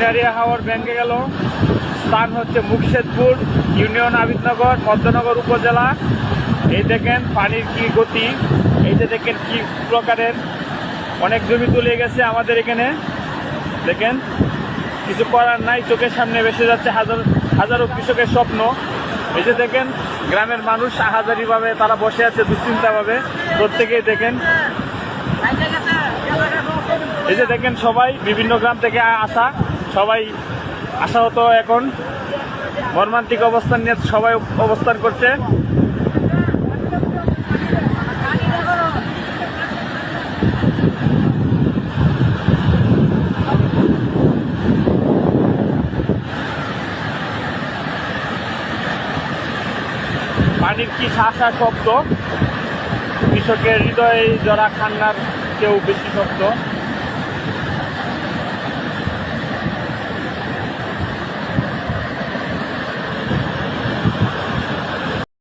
সিনারিয়া হাওর ব্যাংকে গেল। স্থান হচ্ছে মুকশেদপুর ইউনিয়ন আবিদনগর মধ্যনগর উপজেলা। এই দেখেন পানির কি গতি, এই যে দেখেন কি প্রকারের অনেক জমি তুলে গেছে আমাদের এখানে। দেখেন কিছু করার নাই, চোখের সামনে ভেসে যাচ্ছে হাজারো কৃষকের স্বপ্ন। এই যে দেখেন গ্রামের মানুষ আহাজারিভাবে তারা বসে আছে দুশ্চিন্তাভাবে প্রত্যেকেই দেখেন। এই যে দেখেন সবাই বিভিন্ন গ্রাম থেকে আসা, সবাই আশাহত এখন মর্মান্তিক অবস্থান নিয়ে সবাই অবস্থান করছে। পানির কি শাসা শব্দ, কৃষকের হৃদয়ে জরা কান্নার কেউ বেশি শব্দ।